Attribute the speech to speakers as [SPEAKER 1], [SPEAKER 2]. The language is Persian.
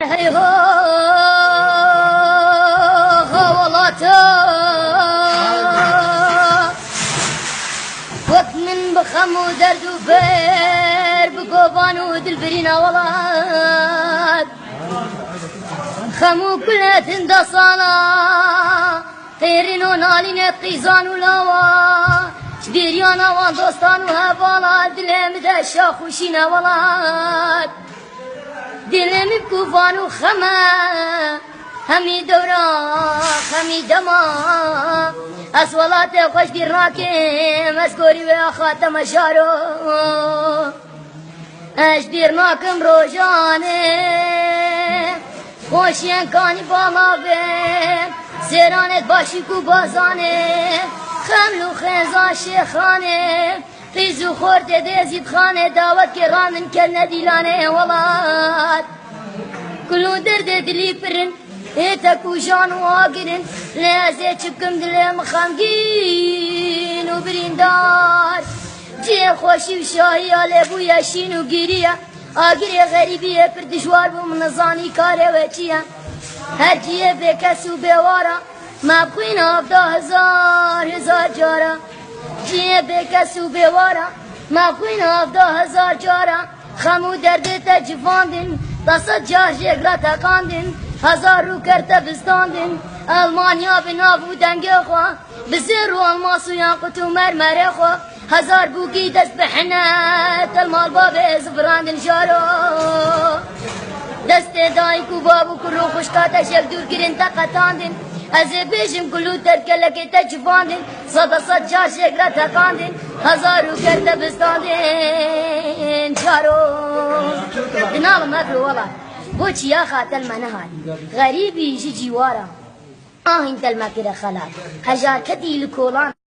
[SPEAKER 1] هيهو خوالاتا وقت من بخم ودرد وبير بقوبان ودلبرينا ولاد خمو كلها تندصانا خيرين ونالين قيزان ولاوا شبيريانا واندوستان وهبالا دلهم دا الشاخ وشينا ولاد دلهم بكوفان وخما همي دورا همي دما أسولات خوش ديرناكم أسكوري ويا خاتم شارو اش ديرناكم روجاني خوشين كاني بالا بين سيرانت باشيكو بازاني خملو خنزا شيخاني فيزو خورت ديزيد خاني دعوت كرامن كلنا ديلاني ولاد كلو درد دلي برن هيتكو جان واقرن لازي تشكم دلي مخامقين وبريندار جي خوشي وشاهي على بويا شين وقيريا آقري غريبية پر دجوار بمنظاني كاري وچيا هر جيه بكسو بوارا ما بخوين آفدا هزار جارا جيه بكسو بوارا ما بخوين آفدا هزار جارا خمو درد تجفاندن تصد جار جگرا تقاندن هزار رو کرتا بستاندن المانیا بنابو دنگ خوا بزر و الماسو یاقتو مرمره خوا هزار بوکی دست بحنت المال باب زفراندن جارو دست دایکو بابو کرو خوشکاتا شک دور گرین تقتاندن از بیشم کلو ترکلکی تجفاندن صد جار شگرا تقاندن هزار رو کرتا بستاندن جارو دنال مبرو والله بوچ يا خاتل منهال غريبي يجي جوارا انت المكر خلال هجار كدي الكولان